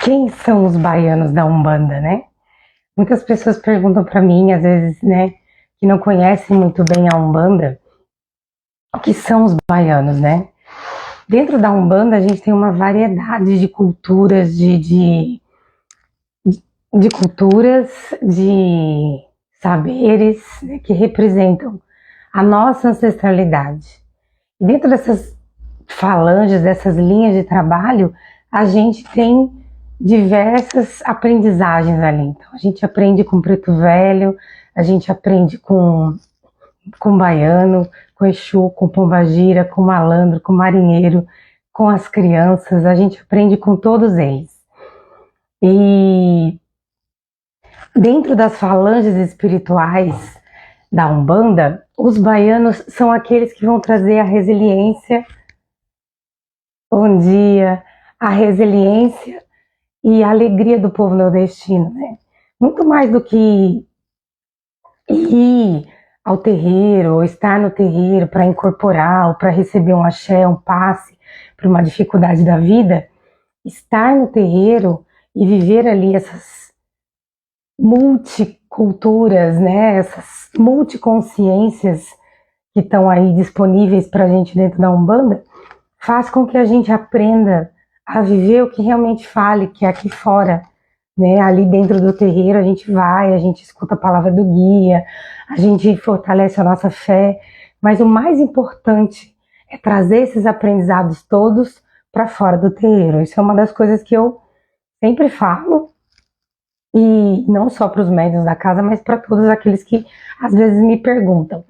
Quem são os baianos da Umbanda, né? Muitas pessoas perguntam para mim, às vezes, né, que não conhecem muito bem a Umbanda, o que são os baianos, né? Dentro da Umbanda, a gente tem uma variedade de culturas, de culturas, de saberes, né, que representam a nossa ancestralidade. E dentro dessas falanges, dessas linhas de trabalho, a gente tem diversas aprendizagens ali. Então, a gente aprende com preto velho, a gente aprende com baiano, com Exu, com pombagira, com malandro, com marinheiro, com as crianças, a gente aprende com todos eles. E dentro das falanges espirituais da Umbanda, os baianos são aqueles que vão trazer a resiliência, bom dia, a resiliência e a alegria do povo nordestino, né? Muito mais do que ir ao terreiro ou estar no terreiro para incorporar ou para receber um axé, um passe para uma dificuldade da vida, estar no terreiro e viver ali essas multiculturas, né? Essas multiconsciências que estão aí disponíveis para a gente dentro da Umbanda, faz com que a gente aprenda a viver o que realmente fale, que é aqui fora, né? Ali dentro do terreiro a gente vai, a gente escuta a palavra do guia, a gente fortalece a nossa fé, mas o mais importante é trazer esses aprendizados todos para fora do terreiro. Isso é uma das coisas que eu sempre falo, e não só para os médiuns da casa, mas para todos aqueles que às vezes me perguntam.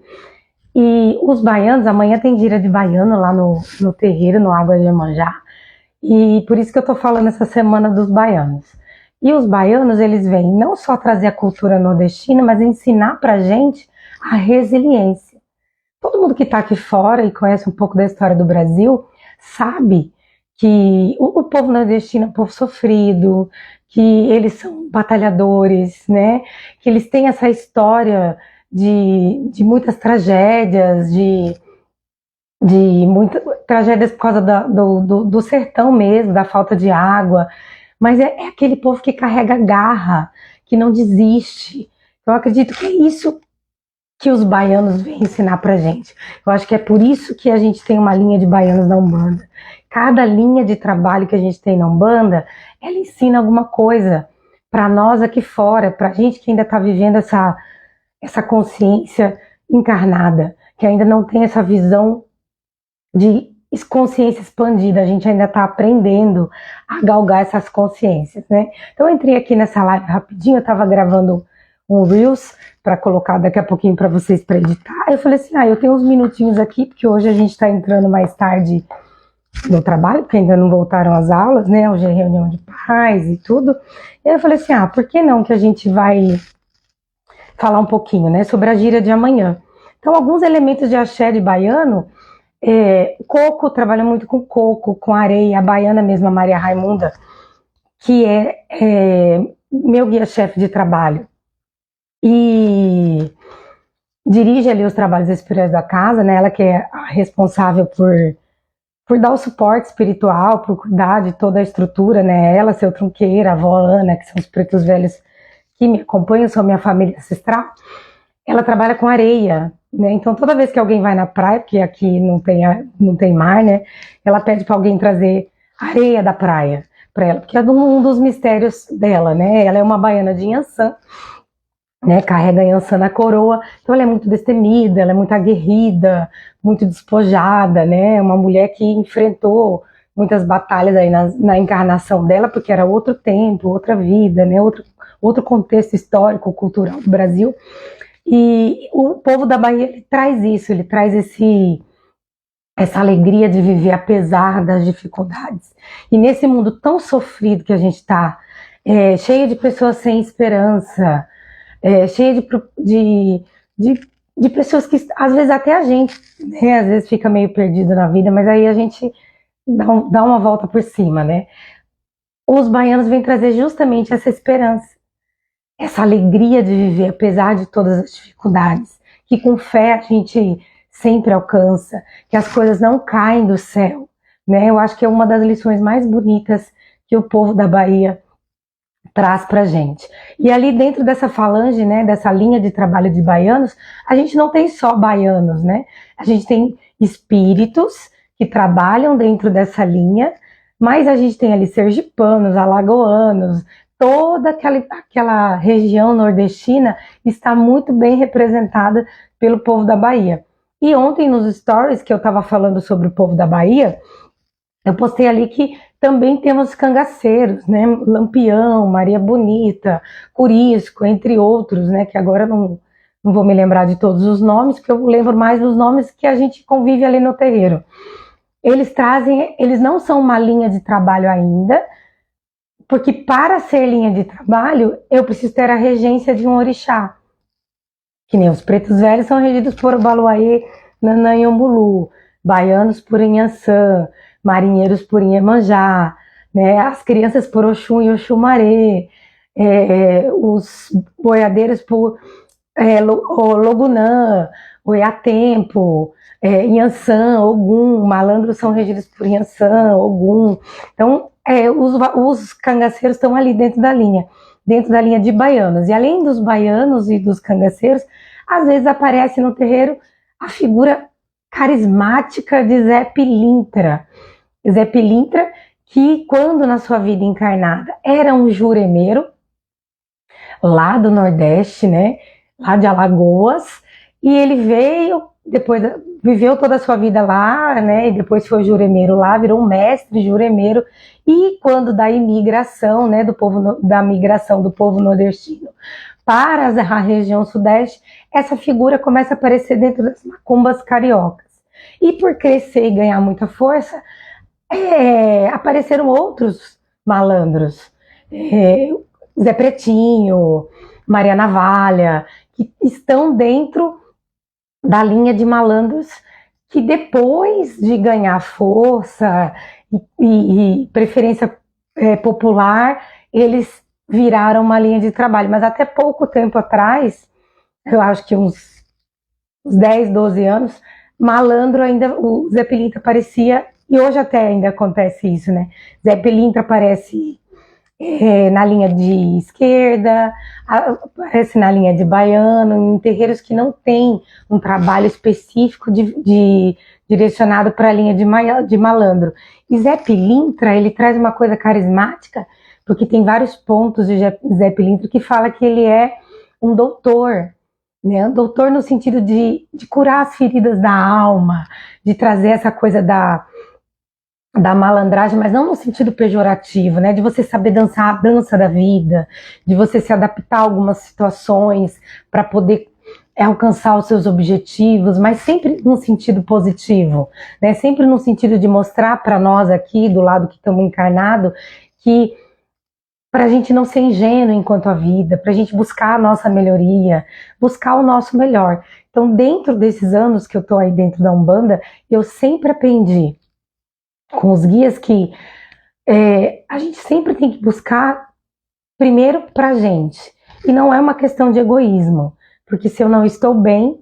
E os baianos, amanhã tem gira de baiano lá no terreiro, no Água de Iemanjá, e por isso que eu estou falando essa semana dos baianos. E os baianos, eles vêm não só trazer a cultura nordestina, mas ensinar pra gente a resiliência. Todo mundo que está aqui fora e conhece um pouco da história do Brasil, sabe que o povo nordestino é um povo sofrido, que eles são batalhadores, né? Que eles têm essa história de muitas tragédias, de muitas tragédias por causa do sertão mesmo, da falta de água, mas é aquele povo que carrega garra, que não desiste. Eu acredito que é isso que os baianos vêm ensinar pra gente. Eu acho que é por isso que a gente tem uma linha de baianos na Umbanda. Cada linha de trabalho que a gente tem na Umbanda, ela ensina alguma coisa para nós aqui fora, pra gente que ainda está vivendo essa consciência encarnada, que ainda não tem essa visão de consciência expandida, a gente ainda está aprendendo a galgar essas consciências, né? Então eu entrei aqui nessa live rapidinho, eu estava gravando um Reels para colocar daqui a pouquinho para vocês para editar. Eu falei assim, eu tenho uns minutinhos aqui, porque hoje a gente está entrando mais tarde no trabalho, porque ainda não voltaram as aulas, né? Hoje é reunião de pais e tudo. E aí eu falei assim, por que não que a gente vai falar um pouquinho, né, sobre a gira de amanhã. Então, alguns elementos de axé de baiano, coco, trabalha muito com coco, com areia, a baiana mesmo, a Maria Raimunda, que é meu guia-chefe de trabalho, e dirige ali os trabalhos espirituais da casa, né, ela que é a responsável por dar o suporte espiritual, por cuidar de toda a estrutura, né, ela, seu trunqueira, a avó Ana, que são os pretos velhos que me acompanham, são minha família ancestral, ela trabalha com areia, né? Então toda vez que alguém vai na praia, porque aqui não tem mar, né? Ela pede para alguém trazer areia da praia para ela, porque é um dos mistérios dela, né? Ela é uma baiana de Yansan, né? Carrega Yansan na coroa, então ela é muito destemida, ela é muito aguerrida, muito despojada, né? Uma mulher que enfrentou muitas batalhas aí na encarnação dela, porque era outro tempo, outra vida, né? Outro contexto histórico, cultural do Brasil. E o povo da Bahia, ele traz isso, ele traz essa alegria de viver apesar das dificuldades. E nesse mundo tão sofrido que a gente está, cheio de pessoas sem esperança, cheio de pessoas que, às vezes até a gente, né, às vezes fica meio perdido na vida, mas aí a gente dá uma volta por cima, né? Os baianos vêm trazer justamente essa esperança, essa alegria de viver apesar de todas as dificuldades, que com fé a gente sempre alcança, que as coisas não caem do céu, né? Eu acho que é uma das lições mais bonitas que o povo da Bahia traz pra gente. E ali dentro dessa falange, né, dessa linha de trabalho de baianos, a gente não tem só baianos, né? A gente tem espíritos que trabalham dentro dessa linha, mas a gente tem ali sergipanos, alagoanos, toda aquela região nordestina está muito bem representada pelo povo da Bahia. E ontem nos stories que eu estava falando sobre o povo da Bahia, eu postei ali que também temos cangaceiros, né? Lampião, Maria Bonita, Curisco, entre outros, né? Que agora não vou me lembrar de todos os nomes, porque eu lembro mais dos nomes que a gente convive ali no terreiro. Eles não são uma linha de trabalho ainda, porque para ser linha de trabalho, eu preciso ter a regência de um orixá. Que nem os pretos velhos são regidos por Obaluayê, Nanã e Ombulu, baianos por Inhaçã, marinheiros por Iemanjá, né? As crianças por Oxum e Oxumaré, os boiadeiros por Logunã, Oiatempo, Inhaçã, Ogum, malandros são regidos por Inhaçã, Ogum. Então, os cangaceiros estão ali dentro da linha de baianos. E além dos baianos e dos cangaceiros, às vezes aparece no terreiro a figura carismática de Zé Pilintra. Zé Pilintra, que quando na sua vida encarnada era um juremeiro, lá do Nordeste, né? Lá de Alagoas, e ele veio, depois viveu toda a sua vida lá, né? E depois foi juremeiro lá, virou um mestre juremeiro. E quando da imigração, né, da migração do povo nordestino para a região sudeste, essa figura começa a aparecer dentro das macumbas cariocas. E por crescer e ganhar muita força, apareceram outros malandros, Zé Pretinho, Maria Navalha, que estão dentro da linha de malandros que depois de ganhar força e preferência popular, eles viraram uma linha de trabalho. Mas até pouco tempo atrás, eu acho que uns 10, 12 anos, malandro ainda, o Zé Pilintra aparecia, e hoje até ainda acontece isso, né? Zé Pilintra aparece na linha de esquerda, aparece na linha de baiano, em terreiros que não tem um trabalho específico direcionado para a linha de malandro. E Zé Pilintra, ele traz uma coisa carismática, porque tem vários pontos de Zé Pilintra que fala que ele é um doutor, né? Um doutor no sentido de curar as feridas da alma, de trazer essa coisa da malandragem, mas não no sentido pejorativo, né? De você saber dançar a dança da vida, de você se adaptar a algumas situações para poder alcançar os seus objetivos, mas sempre num sentido positivo, né? Sempre no sentido de mostrar para nós aqui, do lado que estamos encarnados, que para a gente não ser ingênuo enquanto a vida, para a gente buscar a nossa melhoria, buscar o nosso melhor. Então, dentro desses anos que eu estou aí dentro da Umbanda, eu sempre aprendi com os guias que a gente sempre tem que buscar primeiro pra gente. E não é uma questão de egoísmo, porque se eu não estou bem,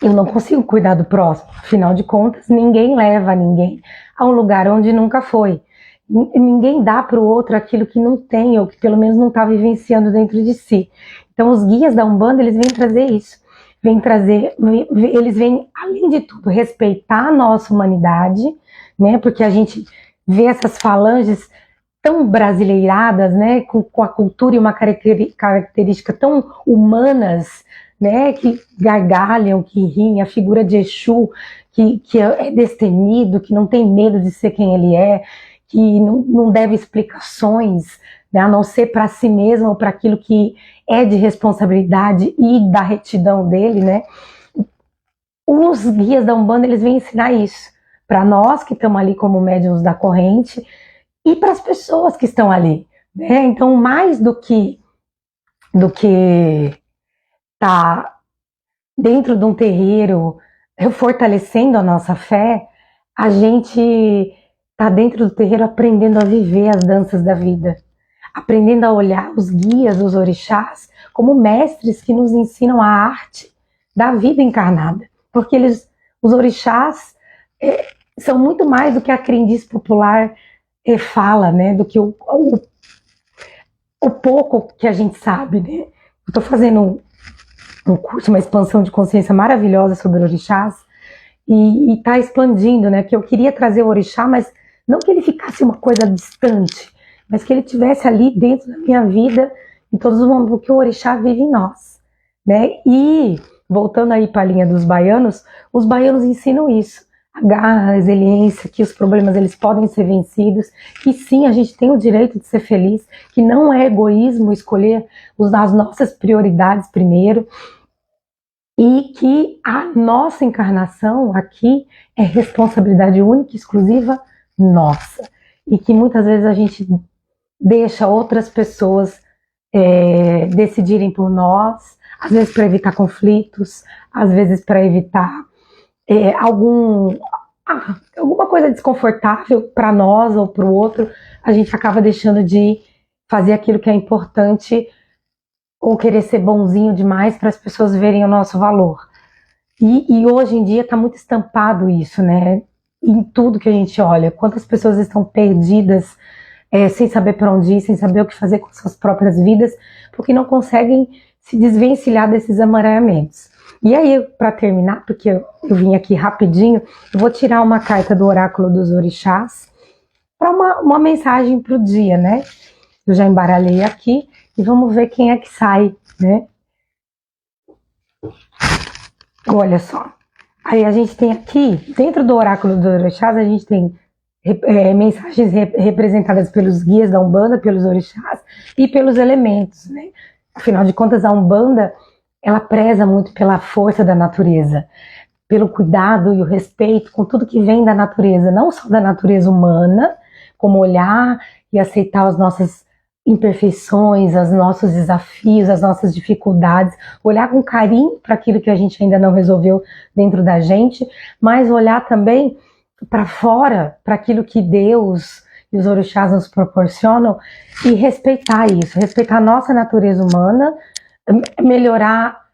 eu não consigo cuidar do próximo. Afinal de contas, ninguém leva ninguém a um lugar onde nunca foi. Ninguém dá para o outro aquilo que não tem, ou que pelo menos não está vivenciando dentro de si. Então os guias da Umbanda, eles vêm trazer isso. Eles vêm, além de tudo, respeitar a nossa humanidade, né? Porque a gente vê essas falanges tão brasileiradas, né? Com a cultura e uma característica tão humanas, né? Que gargalham, que riem, a figura de Exu, que é destemido, que não tem medo de ser quem ele é, que não deve explicações, né? A não ser para si mesmo ou para aquilo que é de responsabilidade e da retidão dele, né? Os guias da Umbanda, eles vêm ensinar isso para nós que estamos ali como médiuns da corrente e para as pessoas que estão ali, né? Então, mais do que tá dentro de um terreiro fortalecendo a nossa fé, a gente tá dentro do terreiro aprendendo a viver as danças da vida, aprendendo a olhar os guias, os orixás, como mestres que nos ensinam a arte da vida encarnada, porque os orixás são muito mais do que a crendice popular fala, né? Do que o pouco que a gente sabe, né? Eu estou fazendo um curso, uma expansão de consciência maravilhosa sobre orixás, e está expandindo, né? Que eu queria trazer o orixá, mas não que ele ficasse uma coisa distante, mas que ele tivesse ali dentro da minha vida, em todos os momentos, porque o orixá vive em nós, né? E, voltando aí para a linha dos baianos, os baianos ensinam isso, a garra, a resiliência, que os problemas eles podem ser vencidos, que sim, a gente tem o direito de ser feliz, que não é egoísmo escolher as nossas prioridades primeiro, e que a nossa encarnação aqui é responsabilidade única e exclusiva nossa, e que muitas vezes a gente deixa outras pessoas decidirem por nós, às vezes para evitar conflitos, às vezes para evitar alguma coisa desconfortável para nós ou para o outro, a gente acaba deixando de fazer aquilo que é importante ou querer ser bonzinho demais para as pessoas verem o nosso valor. E hoje em dia está muito estampado isso, né? Em tudo que a gente olha, quantas pessoas estão perdidas, sem saber para onde ir, sem saber o que fazer com suas próprias vidas, porque não conseguem se desvencilhar desses emaranhamentos. E aí, para terminar, porque eu vim aqui rapidinho, eu vou tirar uma carta do Oráculo dos Orixás para uma mensagem para o dia, né? Eu já embaralhei aqui e vamos ver quem é que sai, né? Olha só. Aí a gente tem aqui, dentro do Oráculo dos Orixás, a gente tem mensagens representadas pelos guias da Umbanda, pelos orixás e pelos elementos, né? Afinal de contas, a Umbanda, ela preza muito pela força da natureza, pelo cuidado e o respeito com tudo que vem da natureza, não só da natureza humana, como olhar e aceitar as nossas imperfeições, os nossos desafios, as nossas dificuldades, olhar com carinho para aquilo que a gente ainda não resolveu dentro da gente, mas olhar também para fora, para aquilo que Deus e os orixás nos proporcionam e respeitar isso, respeitar a nossa natureza humana, melhorar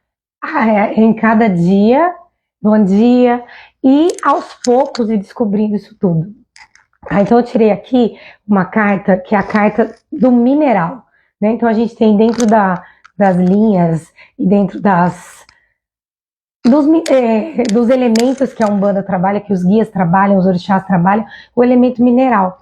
em cada dia, bom dia, e aos poucos ir descobrindo isso tudo. Então eu tirei aqui uma carta que é a carta do mineral, né? Então a gente tem dentro das linhas e dentro dos elementos que a Umbanda trabalha, que os guias trabalham, os orixás trabalham, o elemento mineral.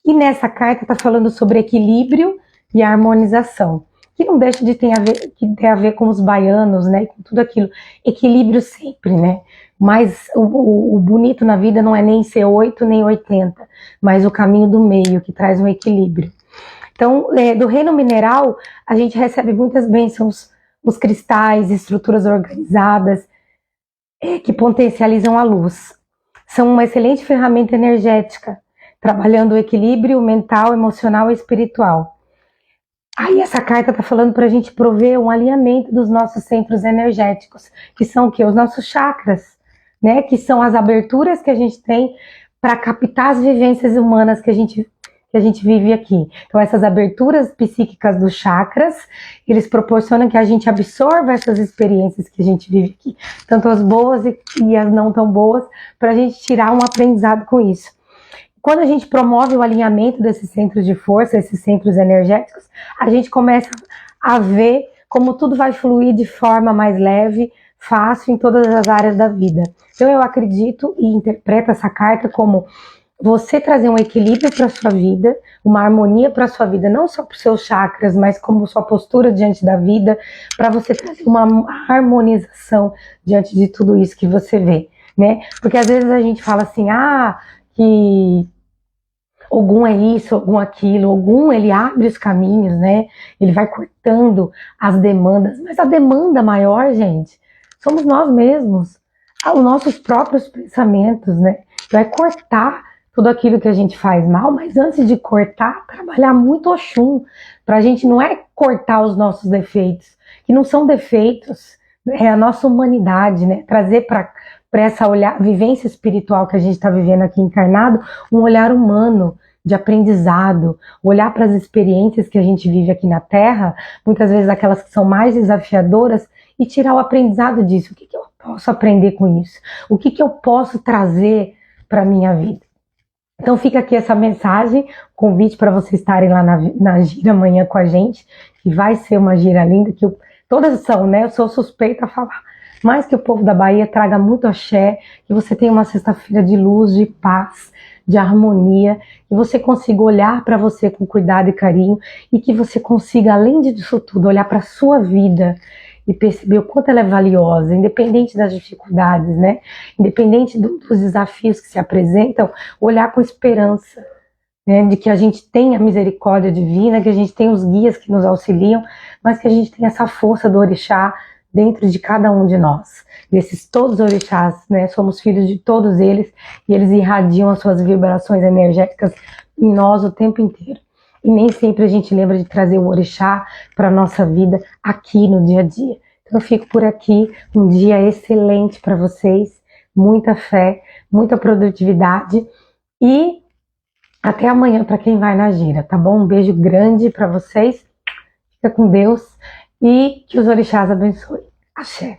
E nessa carta está falando sobre equilíbrio e harmonização, que não deixa de ter a ver com os baianos, né? Com tudo aquilo. Equilíbrio sempre, né? Mas o bonito na vida não é nem ser 8 nem 80, mas o caminho do meio, que traz um equilíbrio. Então, do reino mineral, a gente recebe muitas bênçãos, os cristais, estruturas organizadas, que potencializam a luz. São uma excelente ferramenta energética, trabalhando o equilíbrio mental, emocional e espiritual. Aí essa carta está falando para a gente prover um alinhamento dos nossos centros energéticos, que são o quê? Os nossos chakras, né? Que são as aberturas que a gente tem para captar as vivências humanas que a gente vive aqui. Então essas aberturas psíquicas dos chakras, eles proporcionam que a gente absorva essas experiências que a gente vive aqui, tanto as boas e as não tão boas, para a gente tirar um aprendizado com isso. Quando a gente promove o alinhamento desses centros de força, esses centros energéticos, a gente começa a ver como tudo vai fluir de forma mais leve, fácil em todas as áreas da vida. Então eu acredito e interpreto essa carta como você trazer um equilíbrio para a sua vida, uma harmonia para a sua vida, não só para os seus chakras, mas como sua postura diante da vida, para você trazer uma harmonização diante de tudo isso que você vê, né? Porque às vezes a gente fala assim, que Ogum é isso, Ogum aquilo, Ogum ele abre os caminhos, né? Ele vai cortando as demandas, mas a demanda maior, gente, somos nós mesmos, os nossos próprios pensamentos, né? Vai cortar tudo aquilo que a gente faz mal, mas antes de cortar, trabalhar muito Oxum, pra gente não é cortar os nossos defeitos, que não são defeitos, é a nossa humanidade, né? Trazer para essa vivência espiritual que a gente está vivendo aqui encarnado, um olhar humano, de aprendizado, olhar para as experiências que a gente vive aqui na Terra, muitas vezes aquelas que são mais desafiadoras, e tirar o aprendizado disso. O que eu posso aprender com isso? O que eu posso trazer para a minha vida? Então fica aqui essa mensagem, convite para vocês estarem lá na gira amanhã com a gente, que vai ser uma gira linda, todas são, né? Eu sou suspeita a falar. Mas que o povo da Bahia traga muito axé, que você tenha uma sexta-feira de luz, de paz, de harmonia, que você consiga olhar para você com cuidado e carinho e que você consiga, além disso tudo, olhar para a sua vida e perceber o quanto ela é valiosa, independente das dificuldades, né? Independente dos desafios que se apresentam, olhar com esperança, né? De que a gente tem a misericórdia divina, que a gente tem os guias que nos auxiliam, mas que a gente tem essa força do orixá dentro de cada um de nós. Desses todos os orixás, né? Somos filhos de todos eles e eles irradiam as suas vibrações energéticas em nós o tempo inteiro. E nem sempre a gente lembra de trazer o orixá para a nossa vida aqui no dia a dia. Então eu fico por aqui, um dia excelente para vocês, muita fé, muita produtividade e até amanhã para quem vai na gira, tá bom? Um beijo grande para vocês, fica com Deus e que os orixás abençoem. Axé!